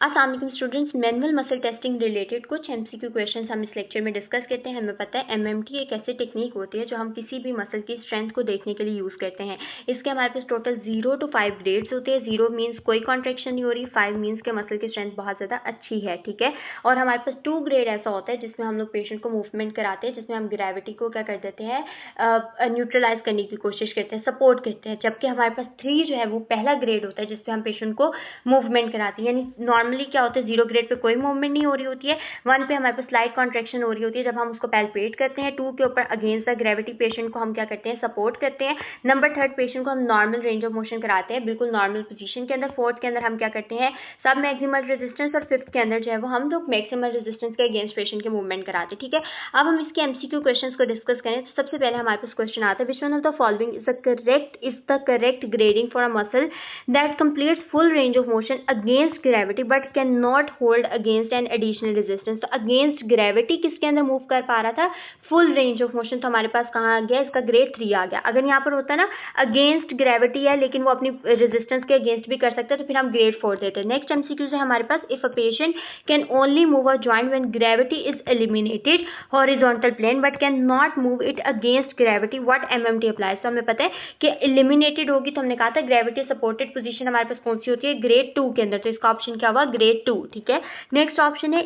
अस्सलाम वालेकुम students, manual muscle testing related कुछ एमसीक्यू क्वेश्चंस हम इस लेक्चर में डिस्कस करते हैं। हमें पता है एमएमटी एक ऐसी टेक्निक होती है जो हम किसी भी मसल की स्ट्रेंथ को देखने के लिए यूज़ करते हैं। इसके हमारे पास टोटल 0 to 5 ग्रेड्स होते हैं। 0 मीन्स कोई कॉन्ट्रैक्शन नहीं हो रही, 5 मीन्स के मसल की स्ट्रेंथ बहुत ज़्यादा अच्छी है, ठीक है। और हमारे पास 2 ग्रेड ऐसा होता है जिसमें हम लोग पेशेंट को मूवमेंट कराते हैं, जिसमें हम ग्रेविटी को क्या कर देते हैं, न्यूट्रलाइज करने की कोशिश करते हैं, सपोर्ट करते हैं। जबकि हमारे पास 3 जो है वो पहला ग्रेड होता है जिससे हम पेशेंट को मूवमेंट कराते हैं। यानी नॉर्मली क्या होता है, 0 ग्रेड पे कोई मूवमेंट नहीं हो रही होती है, 1 पे हमारे पास स्लाइट कॉन्ट्रैक्शन हो रही होती है जब हम उसको पैल्पेट करते हैं। 2 के ऊपर अगेंस्ट द ग्रेविटी पेशेंट को हम क्या करते हैं, सपोर्ट करते हैं। नंबर 3 पेशेंट को हम नॉर्मल रेंज ऑफ मोशन कराते हैं, बिल्कुल नॉर्मल पोजीशन के अंदर। 4th के अंदर हम क्या करते हैं, सब मैक्सिमल रेजिस्टेंस, और 5th के अंदर जो है वो हम लोग मैक्सिमल रेजिस्टेंस के अगेंस्ट पेशेंट के मूवमेंट कराते हैं, ठीक है। अब हम इसके एमसीक्यू क्वेश्चंस को डिस्कस करें तो सबसे पहले हमारे पास क्वेश्चन आता है, which one of the following is the correct grading for a muscle that completes full range of motion against gravity but can not hold against an additional resistance. तो against gravity किसके अंदर move कर पा रहा था, full range of motion. तो हमारे पास कहाँ आ गया, इसका ग्रेड 3 आ गया। अगर यहाँ पर होता ना अगेंस्ट ग्रेविटी है लेकिन वो अपनी रेजिस्टेंस के अगेंस्ट भी कर सकता है तो फिर हम ग्रेड 4 देते हैं। नेक्स्ट एमसीक्यू है हमारे पास, if a patient can only move a joint when gravity is eliminated horizontal plane but can not move it against gravity, what MMT applies. तो हमें पता है कि एलिमिनेटेड होगी, तो हमने कहा था ग्रेविटी सपोर्टेड पोजीशन हमारे पास कौन सी होती है, ग्रेड 2 के अंदर। तो इसका ऑप्शन क्या हुआ, ग्रेड 2, ठीक है। नेक्स्ट ऑप्शन है,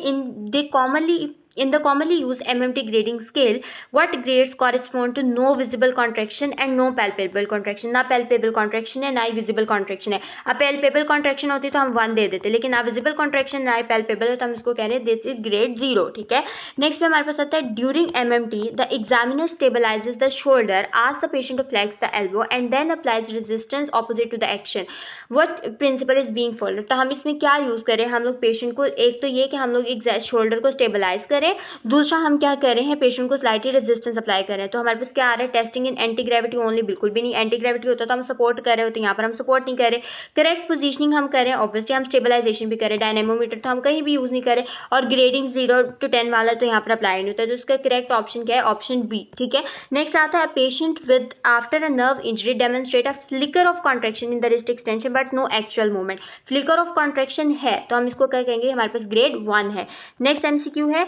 in the commonly used MMT grading scale, what grades correspond to no visible contraction and no palpable contraction। ना palpable contraction है, ना ही visible contraction है। अब palpable contraction होती तो हम 1 दे देते, लेकिन ना visible contraction ना ही palpable है तो हम इसको कह रहे हैं this is grade 0, ठीक है। नेक्स्ट हमारे पास आता है, during MMT the examiner stabilizes the shoulder, asks the patient to flex the elbow and then applies resistance opposite to the action, what principle is being followed। तो हम इसमें क्या यूज करें, हम लोग पेशेंट को, एक तो ये कि हम लोग एग्जैक्ट शोल्डर को स्टेबलाइज करें, दूसरा हम क्या कर रहे हैं, पेशेंट को स्लाइटली रेजिस्टेंस अप्लाई कर रहे हैं। तो हमारे पास क्या आ रहा है, testing in anti gravity only, बिल्कुल भी नहीं। एंटी ग्रेविटी होता तो हम सपोर्ट कर रहे होते, यहाँ पर हम सपोर्ट नहीं कर रहे। करेक्ट पोजीशनिंग हम कर रहे हैं, ऑब्वियसली हम स्टेबलाइजेशन भी कर रहे हैं। डायनेमोमीटर तो हम कहीं भी यूज नहीं कर रहे, और ग्रेडिंग 0 to 10 वाला तो यहाँ पर अप्लाई नहीं होता है। तो इसका करेक्ट ऑप्शन क्या है, ऑप्शन बी, ठीक है। नेक्स्ट आता है, patient with after a nerve injury demonstrate a flicker of contraction in the wrist extension but no actual movement. Flicker of contraction है तो हम इसको क्या कहेंगे, हमारे पास ग्रेड 1 है। नेक्स्ट एमसीक्यू है,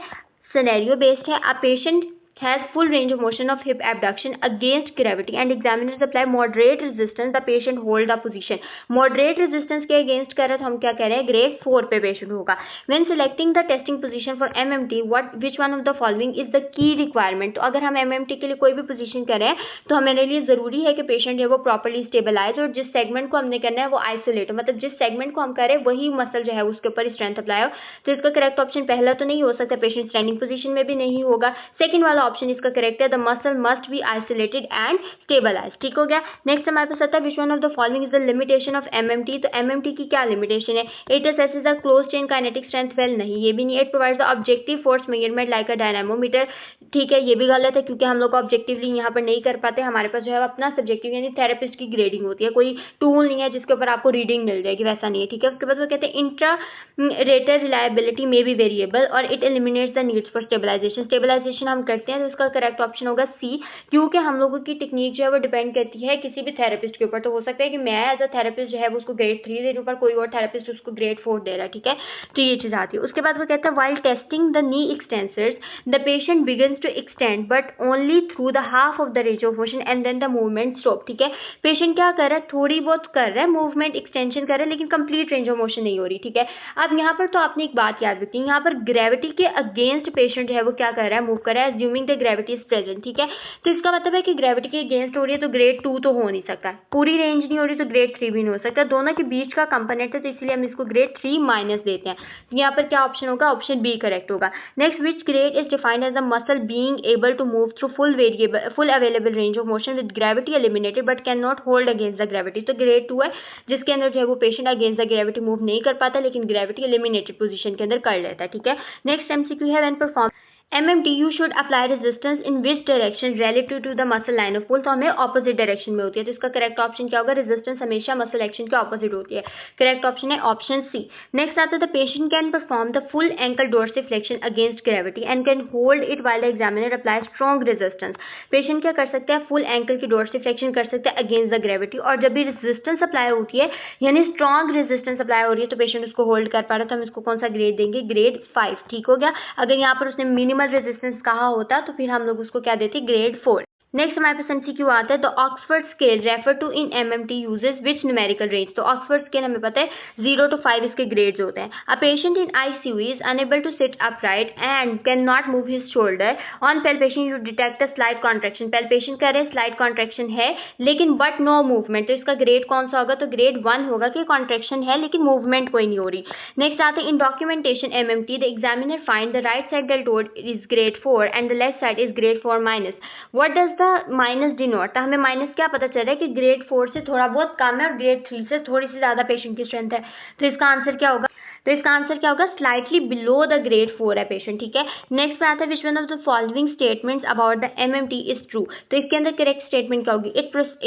सिनेरियो बेस्ड है। A patient has full range of motion of hip abduction against gravity and examiners apply moderate resistance, the patient hold the position। moderate resistance के against कर रहे तो हम क्या कह रहे हैं, grade 4 पे patient होगा। when selecting the testing position for MMT which one of the following is the key requirement। तो अगर हम MMT के लिए कोई भी पोजीशन कर रहे हैं तो हमारे लिए जरूरी है कि पेशेंट है वो प्रॉपरली स्टेबलाइज, और जिस सेगमेंट को हमने करना है वो आइसोलेट हो, मतलब जिस सेगमेंट को हम कर रहे हैं वही मसल जो है उसके ऊपर स्ट्रेंथ अप्लाई हो। तो इसका करेक्ट ऑप्शन पहला तो नहीं हो सकता, पेशेंट स्टैंडिंग पोजीशन में भी नहीं होगा। सेकंड वाला ऑप्शन इसका करेक्ट है, the muscle must be isolated and stabilise, ठीक हो गया। नेक्स्ट हमारे पास आता है, which one of the following is the limitation of MMT. तो एमएमटी की क्या लिमिटेशन है, it assesses the close chain kinetic strength, well नहीं, ये भी नहीं। It provides the objective force measurement like a dynamometer, ठीक है, ये भी गलत है क्योंकि हम लोग ऑब्जेक्टिवली यहाँ पर नहीं कर पाते। हमारे पास जो है अपना सब्जेक्टिव यानी थेरेपिस्ट की ग्रेडिंग होती है, कोई टूल नहीं है जिसके ऊपर आपको रीडिंग मिल जाएगी, वैसा नहीं है, ठीक है। उसके बाद वो कहते हैं, इंट्रा रेटर रिलायबिलिटी में बी वेरिएबल और it eliminates the needs for stabilisation. Stabilisation हम करते हैं तो इसका करेक्ट ऑप्शन होगा सी, क्योंकि हम लोगों की टेक्निक जो है वो डिपेंड करती है किसी भी थेरेपिस्ट के ऊपर। तो हो सकता है कि मैं एज अ थेरेपिस्ट जो है वो उसको ग्रेड 3 दे दूं, पर कोई और थेरेपिस्ट उसको ग्रेड 4 दे रहा है, ठीक है। तो ये चीज आती है। उसके बाद वो कहता है, while testing the knee extensors the patient begins to extend but only through the half of the range of motion and then the movement stop, ठीक है। पेशेंट क्या कर रहा है, थोड़ी बहुत कर रहा है मूवमेंट, एक्सटेंशन कर रहा है, लेकिन कंप्लीट रेंज ऑफ मोशन नहीं हो रही, ठीक है। अब यहाँ पर तो आपने एक बात याद रखी, यहाँ पर ग्रेविटी के अगेंस्ट पेशेंट जो है वो क्या कर रहा है, मूव कर रहा है, assuming the gravity is present, ठीक है। तो इसका मतलब है कि ग्रेविटी के अगेंस्ट हो रही है तो ग्रेड 2 तो हो नहीं सकता, पूरी रेंज नहीं हो रही तो ग्रेड 3 भी नहीं हो सकता, दोनों के बीच का कंपोनेंट है, तो इसलिए हम इसको ग्रेड 3 माइनस देते हैं। तो यहाँ पर क्या ऑप्शन होगा, ऑप्शन बी करेक्ट होगा। Next, which grade is defined as the muscle being able to move through full available range of motion with gravity eliminated but can not hold against the gravity. तो grade 2 है जिसके अंदर जो है वो patient against the gravity move नहीं कर पाता लेकिन ग्रेविटी एलिमिनेटेड पोजीशन के अंदर कर लेता है, ठीक है। नेक्स्ट एमसीक्यू है, when perform MMT you should apply resistance in which direction relative to the muscle line of pull, तो हमें ऑपोजिट डायरेक्शन में होती है, तो इसका करेक्ट ऑप्शन क्या होगा, रेजिस्टेंस हमेशा मसल एक्शन के ऑपोजिट होती है, करेक्ट ऑप्शन है ऑप्शन सी। नेक्स्ट आता है the patient can perform the full ankle dorsiflexion against gravity and can hold it while the examiner apply strong resistance. Patient क्या कर सकते हैं, फुल एंकल की डोर्सिफ्लेक्शन कर सकते हैं अगेंस्ट द ग्रेविटी, और जब भी रेजिस्टेंस अप्लाई होती है यानी स्ट्रॉन्ग रेजिस्टेंस अप्लाई हो रही है तो पेशेंट उसको होल्ड कर पा रहा है, तो हम इसको कौन सा ग्रेड देंगे, ग्रेड 5, ठीक हो गया। अगर यहाँ पर उसने मिनिमल रेजिस्टेंस कहा होता तो फिर हम लोग उसको क्या देते, ग्रेड 4। नेक्स्ट हमारे पास MCQ आता है, the Oxford scale refer to in MMT uses which numerical range. तो ऑक्सफर्ड स्केल हमें पता है 0 to 5 इसके ग्रेड्स होते हैं। A patient in ICU is unable to sit upright and can not move his shoulder on palpation you detect a slight contraction. Palpation कर रहे हैं, स्लाइट कॉन्ट्रैक्शन है लेकिन बट नो मूवमेंट, तो इसका ग्रेड कौन सा होगा, तो ग्रेड 1 होगा कि कॉन्ट्रैक्शन है लेकिन मूवमेंट कोई नहीं हो रही। नेक्स्ट आते हैं in documentation MMT the examiner find the right side deltoid is grade 4 and the left side is grade 4 minus. What does the minus denote, तो हमें माइनस क्या पता चल रहा है कि ग्रेड 4 से थोड़ा बहुत कम है और ग्रेड 3 से थोड़ी सी ज्यादा पेशेंट की स्ट्रेंथ है, तो इसका आंसर क्या होगा, तो इसका आंसर क्या होगा, स्लाइटली बिलो द ग्रेड 4 है पेशेंट, ठीक है। नेक्स्ट पे आता है which one of the following statements about the MMT is true, तो इसके अंदर करेक्ट स्टेटमेंट क्या होगी,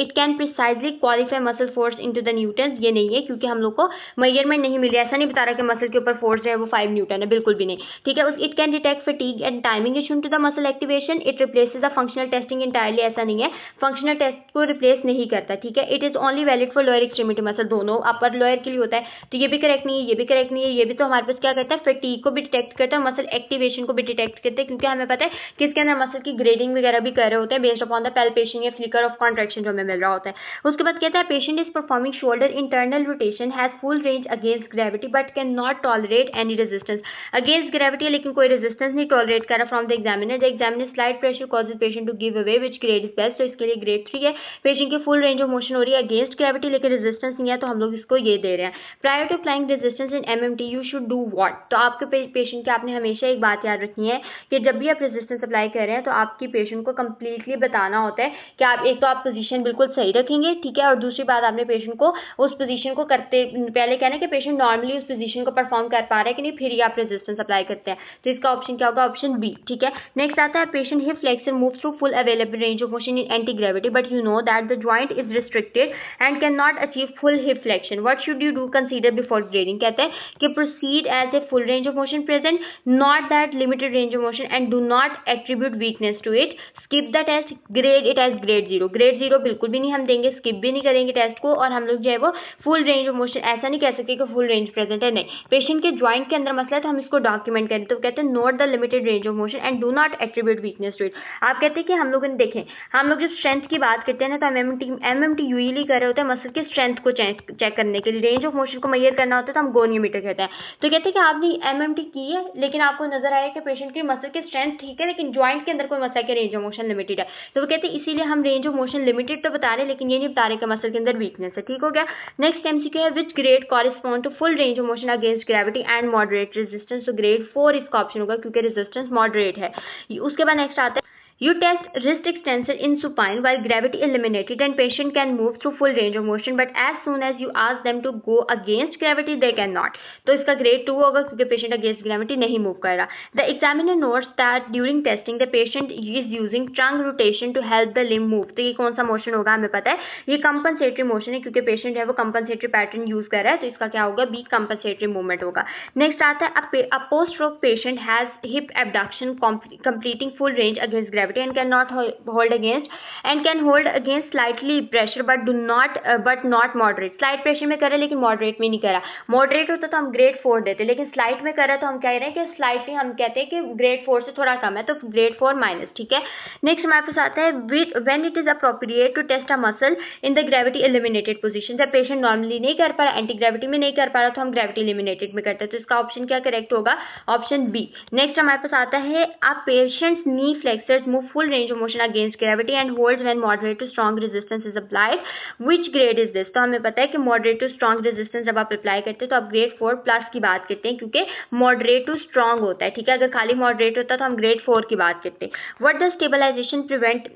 it can precisely qualify muscle force into the Newton. ये नहीं है क्योंकि हम लोग को मेजरमेंट नहीं मिली, ऐसा नहीं बता रहा कि मसल के ऊपर फोर्स जो है वो 5 न्यूटन है, बिल्कुल भी नहीं, ठीक है। It can detect fatigue and timing issue to the muscle activation, it replaces the functional testing entirely, ऐसा नहीं है, फंक्शनल टेस्ट को रिप्लेस नहीं करता, ठीक है। It is only valid for lower extremity muscle, दोनों अपर लोअर के लिए होता है, तो ये भी करेक्ट नहीं है, ये भी करेक्ट नहीं है, ये भी तो हमारे पास क्या करता है, फटीग को भी डिटेक्ट करता है, मसल एक्टिवेशन को भी डिटेक्ट करते हैं, क्योंकि हमें पता है कि इसके अंदर मसल की ग्रेडिंग वगैरह भी कर रहे होते हैं बेस्ड अपॉन द पैल्पेशन या फ्लिकर ऑफ कॉन्ट्रैक्शन जो हमें मिल रहा होता है। उसके बाद कहता है patient is performing shoulder internal rotation has full range against gravity but can not tolerate any resistance. Against gravity है लेकिन कोई रेजिस्टेंस नहीं टॉलरेट कर रहा from the examiner, the examiner slide pressure causes patient to give away which grade is best, तो इसके लिए grade 3 है। पेशेंट की फुल रेंज ऑफ मोशन हो रही है अगेंस्ट ग्रेविटी लेकिन रेजिस्टेंस नहीं है, तो हम लोग इसको ये दे रहे हैं। Prior to applying resistance in MMT you should do what, तो आपके पेशेंट के आपने हमेशा एक बात याद रखनी है कि जब भी आप रेजिस्टेंस अप्लाई कर रहे हैं तो आपकी पेशेंट को कंप्लीटली बताना होता है कि आप एक तो आप पोजीशन बिल्कुल सही रखेंगे, ठीक है, और दूसरी बात आपने पेशेंट को उस पोजीशन को करते पहले कहना है कि पेशेंट नॉर्मली उस पोजीशन को परफॉर्म कर पा रहा है कि नहीं, फिर ही आप रेजिस्टेंस अप्लाई करते हैं, तो इसका ऑप्शन क्या होगा, ऑप्शन बी, ठीक है। नेक्स्ट आता है patient hip flexor moves through full available range of motion in anti gravity but you know that the joint is restricted and can not achieve full hip flexion, what should you do consider before grading. कहते हैं कि proceed as a full range of motion present, not that limited range of motion and do not attribute weakness to it, skip the test, grade it as grade 0, grade 0 बिल्कुल भी नहीं हम देंगे, skip भी नहीं करेंगे टेस्ट को, और हम लोग जो है वो फुल रेंज ऑफ मोशन ऐसा नहीं कह सकते कि फुल रेंज प्रेजेंट है, नहीं, पेशेंट के ज्वाइंट के अंदर मसला है तो हम इसको डॉक्यूमेंट करें, तो कहते हैं note the limited range of motion and do not attribute weakness to it. आप कहते हैं कि हम लोग देखें, हम लोग जो स्ट्रेंथ की बात करते हैं ना, तो MMT यूजली कर रहे होते हैं मसल की स्ट्रेंथ को चेक करने के लिए, रेंज ऑफ मोशन को मेजर करना होता है तो हम गोनियोमीटर कहते हैं, तो कहते हैं कि आपने MMT की है लेकिन आपको नजर आया कि पेशेंट की मसल की स्ट्रेंथ ठीक है लेकिन ज्वाइंट के अंदर कोई मसल के रेंज ऑफ मोशन लिमिटेड है, तो वो कहते हैं इसीलिए हम रेंज ऑफ मोशन लिमिटेड तो बता रहे हैं लेकिन ये नहीं बता रहे कि मसल के अंदर वीकनेस है, ठीक हो गया। नेक्स्ट MCQ है which grade correspond to full range of motion against gravity and moderate resistance, तो ग्रेड 4 इसका ऑप्शन होगा क्योंकि रेजिस्टेंस मॉडरेट है। उसके बाद नेक्स्ट आता है you test wrist extensor in supine while gravity eliminated and patient can move through full range of motion but as soon as you ask them to go against gravity they cannot, तो इसका grade 2 होगा क्योंकि patient against gravity नहीं move कर रहा। The examiner notes that during testing the patient is using trunk rotation to help the limb move, तो ये कौन सा मोशन होगा हमें पता है, ये compensatory motion है क्योंकि patient है वो compensatory pattern यूज कर रहा है, तो इसका क्या होगा, बी compensatory movement होगा। नेक्स्ट आता है a post stroke patient has hip abduction completing full range against gravity and cannot hold against slightly pressure but not moderate, slight pressure में करे लेकिन moderate में नहीं करा, moderate होता तो हम grade 4 देते लेकिन slight में करा तो हम कह रहे हैं कि slightly हम कहते हैं कि grade 4 से थोड़ा कम है तो grade 4 माइनस, ठीक है। नेक्स्ट हमारे पास आता है when it is appropriate to test a muscle in the gravity eliminated position, जब पेशेंट नॉर्मली नहीं कर पा रहा, एंटी ग्रेविटी में नहीं कर पा रहा तो हम ग्रेविटी एलिमिनेटेड में करते हैं, तो इसका ऑप्शन क्या करेक्ट होगा, ऑप्शन बी। नेक्स्ट हमारे पास आता है a patient's knee flexors move move full range of motion against gravity and holds when moderate to strong resistance is applied. Which grade is this? तो हमें पता है कि moderate to strong resistance जब आप अप्लाई करते हैं तो आप grade 4 प्लस की बात करते हैं, क्योंकि moderate to strong होता है, ठीक है. अगर खाली moderate होता तो हम grade 4 की बात करते हैं. What does stabilization prevent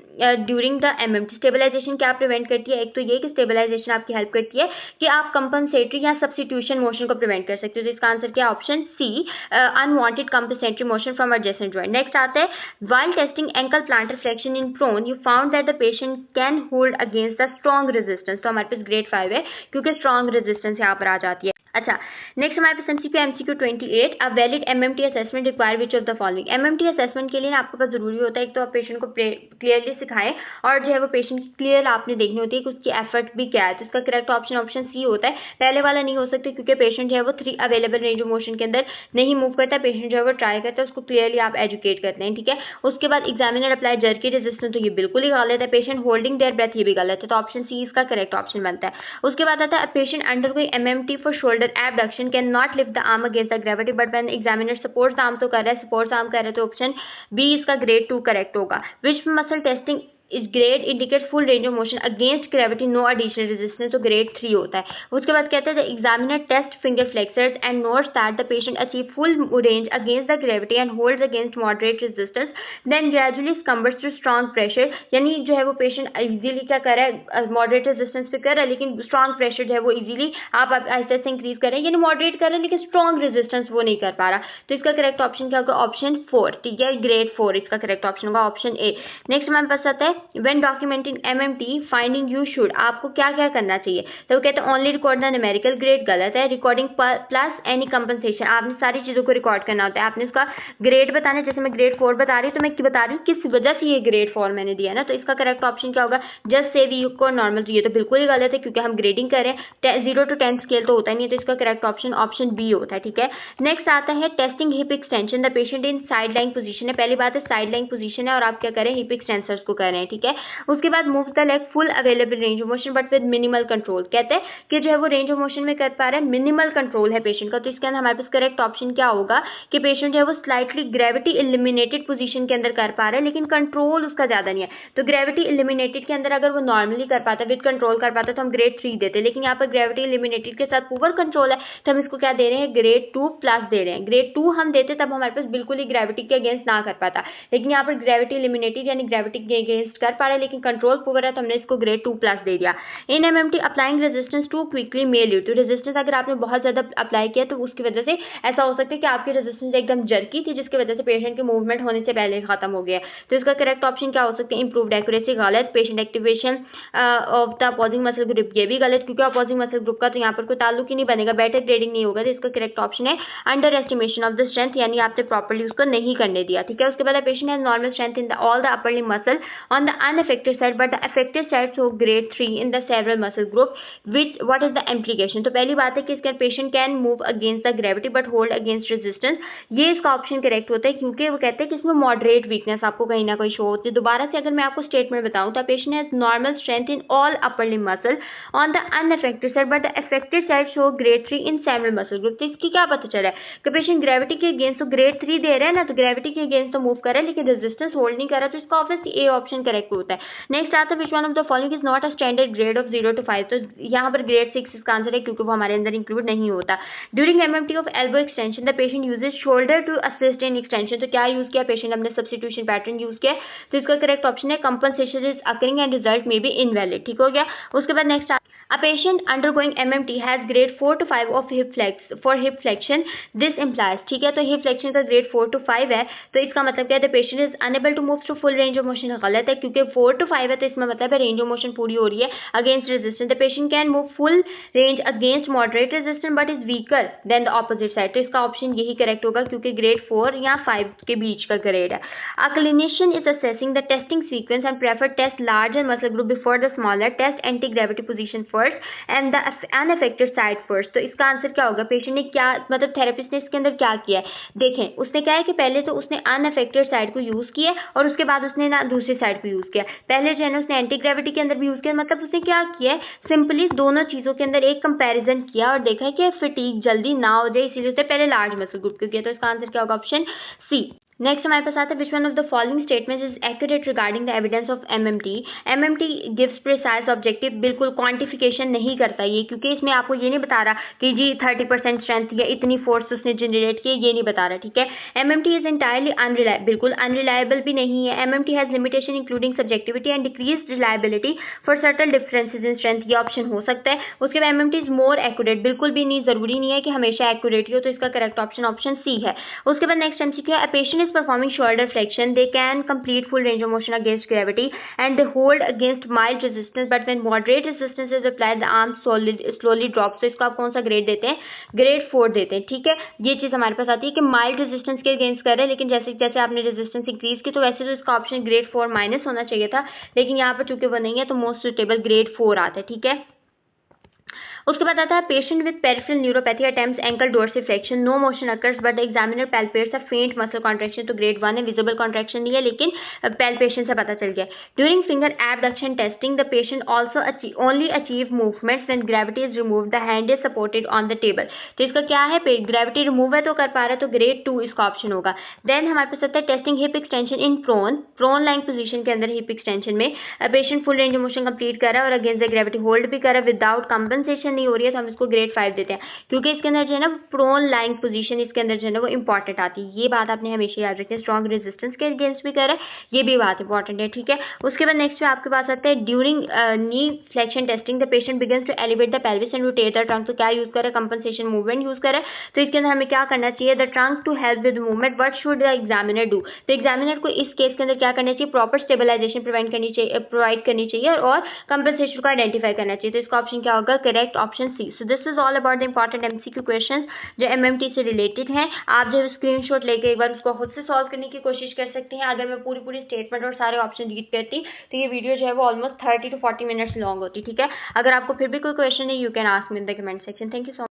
during the MMT? Stabilisation क्या प्रिवेंट करती है? एक तो ये कि स्टेबलाइजेशन आपकी हेल्प करती है कि आप कंपनसेटरी या सब्स्टिट्यूशन मोशन को प्रिवेंट कर सकते हो. तो इसका आंसर क्या? Option C, unwanted compensatory motion from adjacent joint. Next आता है, while testing ankle plantar flexion in prone you found that the patient can hold against the strong resistance. तो हमारे पास ग्रेड 5 है क्योंकि स्ट्रॉन्ग रेजिस्टेंस यहाँ पर आ जाती है. अच्छा, नेक्स्ट हमारे पास MCQ 28, a valid MMT assessment require which of the following. MMT assessment के लिए ना आपके पास जरूरी होता है एक तो आप पेशेंट को क्लियरली सिखाएं और जो है वो पेशेंट की क्लियर आपने देखनी होती है कि उसकी एफर्ट भी क्या है. तो इसका करेक्ट ऑप्शन सी होता है. पहले वाला नहीं हो सकता क्योंकि पेशेंट जो है वो 3 अवेलेबल रेंज ऑफ मोशन के अंदर नहीं मूव करता. पेशेंट जो है वो ट्राई करता है, उसको क्लियरली आप एजुकेट करते हैं, ठीक है. उसके बाद एग्जामिनर अप्लाई जर्की रेजिस्टेंस, तो ये बिल्कुल ही गलत है. पेशेंट होल्डिंग देयर ब्रेथ, ये भी गलत है. तो ऑप्शन सी इसका करेक्ट ऑप्शन बनता है. उसके बाद आता है, patient undergoing MMT for shoulder abduction can not lift the arm against the gravity but when examiner supports the arm, तो कर रहा है सपोर्ट्स आर्म कर रहा है, तो ऑप्शन बी इसका ग्रेड 2 करेक्ट होगा. Which muscle testing is grade indicate full range of motion against gravity, no additional resistance, तो ग्रेड 3 होता है. उसके बाद कहते हैं the examiner test finger flexors and notes that the patient achieve full range against the gravity and holds against moderate resistance then gradually succumbs through strong pressure. यानी जो है वो पेशेंट इजीली क्या कर रहा है, मॉडरेट रेजिस्टेंस पे कर रहा है लेकिन स्ट्रॉन्ग प्रेशर जो है वो इजीली आप आहिस्ते से इंक्रीज कर रहे हैं, यानी मॉडरेट कर रहे हैं लेकिन स्ट्रॉन्ग रेजिस्टेंस वो नहीं कर पा रहा. तो इसका करेक्ट ऑप्शन क्या होगा? ऑप्शन 4, ठीक है, ग्रेड 4 इसका करेक्ट ऑप्शन होगा, ऑप्शन ए. नेक्स्ट हमारे पास आता है, when documenting MMT finding you should, आपको क्या क्या करना चाहिए. तो वो कहते हैं only record the numerical, grade गलत है. रिकॉर्डिंग प्लस एनी कंपनसेशन, आपने सारी चीज़ों को रिकॉर्ड करना होता है. आपने उसका ग्रेड बताना है, जैसे मैं ग्रेड 4 बता रही हूँ तो मैं बता रही हूँ किस वजह से ये ग्रेड 4 मैंने दिया ना. तो इसका करेक्ट ऑप्शन क्या होगा? जस्ट से वी को नॉर्मल. तो ये तो बिल्कुल ही गलत है क्योंकि हम ग्रेडिंग कर रहे हैं, 0 to 10 स्केल तो होता ही नहीं है. तो इसका करेक्ट ऑप्शन बी होता है, ठीक है. नेक्स्ट आता है testing hip extension, the patient in side line position है. पहली बात है साइड लाइन पोजीशन है और आप क्या करें, हिप एक्सटेंसर्स को कर रहे हैं, ठीक है. उसके बाद move the leg full available range of motion but with minimal control. कहते हैं कि जो है वो रेंज ऑफ मोशन में कर पा रहा है, मिनिमल कंट्रोल है पेशेंट का. तो इसके अंदर हमारे पास करेक्ट ऑप्शन क्या होगा कि पेशेंट जो है वो स्लाइटली ग्रेविटी इलिमिनेटेड पोजीशन के अंदर कर पा रहा है लेकिन कंट्रोल उसका ज्यादा नहीं है. तो ग्रेविटी इलिमिनेटेड के अंदर अगर वो नॉर्मली कर पाता, विद कंट्रोल कर पाता, तो हम ग्रेड 3 देते. लेकिन यहाँ पर ग्रेविटी इलिमिनेटेड के साथ पुअर कंट्रोल है तो हम इसको क्या दे रहे हैं, ग्रेड 2 प्लस दे रहे हैं. ग्रेड 2 हम देते तब हमारे पास बिल्कुल ही ग्रेविटी के अगेंस्ट ना कर पाता, लेकिन यहाँ पर ग्रेविटी इलिमिनेटेड यानी ग्रेविटी के अगेंस्ट कर पा रहा है लेकिन कंट्रोल पुअर है, तो हमने इसको ग्रेड 2 प्लस दे दिया. In MMT applying resistance too quickly may lead to, resistance अगर आपने बहुत ज्यादा अप्लाई किया तो उसकी वजह से ऐसा हो सकता है कि आपकी रेजिस्टेंस एकदम जर्की थी जिसकी वजह से पेशेंट के मूवमेंट होने से पहले खत्म हो गया. तो इसका करेक्ट ऑप्शन क्या हो सकता है? इंप्रूव्ड एक्यूरेसी गलत. Patient activation of the opposing muscle group, ये भी गलत क्योंकि अपोजिंग मसल ग्रुप का तो यहाँ पर कोई ताल्लुक ही नहीं बनेगा, बेटर ग्रेडिंग नहीं होगा. तो इसका करेक्ट ऑप्शन है under estimation of the strength, यानी आपने प्रॉपर्ली उसको नहीं करने दिया, ठीक है. उसके बाद patient has normal strength in all the upper limb muscle on the unaffected side but the affected side so grade 3 in the several muscle group which what is the implication. तो पहली बात है कि इसका patient can move against the gravity but hold against resistance, ये इसका option correct होता है क्योंकि वो कहते हैं कि इसमें मॉडरेट वीकनेस आपको कहीं ना कहीं शो होती है. दोबारा से अगर मैं आपको स्टेटमेंट बताऊं तो patient has normal strength in all upper limb muscle on the unaffected side but the affected side show grade 3 in several muscle group. तो इसकी क्या पता चला है कि पेशेंट ग्रेविटी के अगेंस्ट तो ग्रेड 3 दे रहे हैं ना, तो ग्रेविटी के अगेंस्ट तो मूव कर रहा है लेकिन रेजिस्टेंस होल्ड नहीं कर रहा, तो इसका ऑब्वियसली ए ऑप्शन करेक्ट होता है. नेक्स्ट आता है which one of the following is not a standard grade of 0 to 5. तो यहाँ पर ग्रेड 6 इसका आंसर है क्योंकि वो हमारे अंदर इंक्लूड नहीं होता. During MMT of elbow extension the patient uses shoulder to assist in extension. तो क्या यूज किया पेशेंट, हमने सब्स्टिट्यूशन पैटर्न यूज किया. तो इसका करेक्ट ऑप्शन है compensation is occurring and result may be invalid, ठीक हो गया. उसके बाद next a patient undergoing MMT has grade 4 to 5 of hip flexion. This implies, ठीक है, तो hip flexion का grade 4 to 5 है, तो इसका मतलब क्या है, the patient is unable to move to full range of motion. गलत है क्योंकि 4 to 5 है तो इसमें मतलब है range of motion पूरी हो रही है against resistance. The patient can move full range against moderate resistance but is weaker than the opposite side. तो इसका ऑप्शन यही करेक्ट होगा क्योंकि grade 4 या 5 के बीच का ग्रेड है. A clinician is assessing the testing sequence and prefer test larger muscle group before the smaller. Test anti-gravity position first and the unaffected side first. तो इसका आंसर क्या होगा, पेशेंट ने क्या मतलब थेरेपिस्ट ने इसके अंदर क्या किया है, देखें उसने क्या है कि पहले तो उसने अनअफेक्टेड साइड को यूज किया और उसके बाद उसने ना दूसरी साइड को यूज किया. पहले जो है ना उसने एंटी ग्रेविटी के अंदर भी यूज किया, मतलब उसने क्या किया है, सिंपली दोनों चीजों के अंदर एक कंपैरिजन किया और देखा है कि फिटीग जल्दी ना हो जाए, इसीलिए उसने पहले लार्ज मसल ग्रुप को किया. तो इसका आंसर क्या होगा, ऑप्शन सी. नेक्स्ट हमारे पास आता है which one of the following statements is accurate regarding the evidence of MMT. MMT gives precise objective, बिल्कुल क्वांटिफिकेशन नहीं करता ये, क्योंकि इसमें आपको ये नहीं बता रहा कि जी 30% स्ट्रेंथ या इतनी फोर्स उसने जनरेट की, ये नहीं बता रहा, ठीक है। एमएमटी इज एंटायरली अनरिलायबल, बिल्कुल अनरिलायबल भी नहीं है। MMT has limitation including subjectivity and decrease reliability for certain differences in strength, ये ऑप्शन हो सकता है। उसके बाद एमएमटी इज मोर एक्यूरेट, बिल्कुल भी नहीं, जरूरी नहीं है कि हमेशा एक्यूरेट हो, तो इसका करेक्ट ऑप्शन ऑप्शन सी है। उसके बाद नेक्स्ट एमसीक्यू है, a patient is performing shoulder flexion, they can complete full range of motion against gravity and they hold against mild resistance, but when moderate resistance is applied the arm slowly drops। तो इसको आप कौन सा grade देते हैं? Grade 4 देते हैं, ठीक है। ये चीज हमारे पास आती है कि माइल्ड रेजिस्टेंस के अगेंस्ट कर रहे हैं, लेकिन जैसे जैसे आपने रेजिस्टेंस इंक्रीज की तो वैसे तो इसका ऑप्शन ग्रेड 4 माइनस होना चाहिए था, लेकिन यहाँ पर चूंकि वो नहीं है तो मोस्ट सुटेबल ग्रेड 4 आता है, ठीक है। उसके बाद आता है patient with peripheral neuropathy attempts ankle dorsiflexion, no motion occurs but the examiner palpates a faint muscle contraction, तो ग्रेड 1 है, विजिबल कॉन्ट्रैक्शन नहीं है लेकिन पैल्पेशन से पता चल गया। During finger abduction testing the patient also only achieve movements when gravity is remove, the hand is supported on the table, तो इसका क्या है, ग्रेविटी रिमूव है तो कर पा रहा है, तो ग्रेड 2 इसका ऑप्शन होगा। देन हमारे पास आता है testing hip extension in prone lying position के अंदर हिप एक्सटेंशन में patient full range of motion complete कर रहा है और अगेंस्ट द ग्रेविटी होल्ड भी कर रहा है, विदाउट कंपनसेशन नहीं हो रही है, तो हम इसको ग्रेड 5 देते हैं, क्योंकि इसके अंदर जो है ना प्रोन लाइंग पोजीशन इसके अंदर जो है ना वो इंपॉर्टेंट आती है। ये बात आपने हमेशा याद रखनी है, स्ट्रॉन्ग रेजिस्टेंस के अगेंस्ट भी कर रहा है, ये भी बात इंपॉर्टेंट है, ठीक है। उसके बाद नेक्स्ट आपके पास आता है during knee flexion testing the patient begins to elevate the pelvis and rotate the trunk, तो क्या यूज कर रहा है, कंपनसेशन मूवमेंट यूज कर रहा है, तो इसके अंदर हमें क्या करना चाहिए, the trunk to help with movement, what should the examiner do, तो एग्जामिनर को इस केस के अंदर क्या करना चाहिए, प्रॉपर स्टेबलाइजेशन प्रोवाइड करनी चाहिए और कंपनसेशन को आइडेंटिफाई करना चाहिए, तो इसका ऑप्शन क्या होगा, correct option C. So this is all about the important MCQ questions जो एमएमटी से रिलेटेड हैं। आप जो स्क्रीनशॉट लेके एक बार उसको खुद से सॉल्व करने की कोशिश कर सकते हैं। अगर मैं पूरी स्टेटमेंट और सारे ऑप्शन रीड करती तो ये वीडियो जो है वो ऑलमोस्ट 30 to 40 मिनट्स लॉन्ग होती, ठीक है। अगर आपको फिर भी कोई क्वेश्चन है, you can ask me in the comment section. Thank you so much.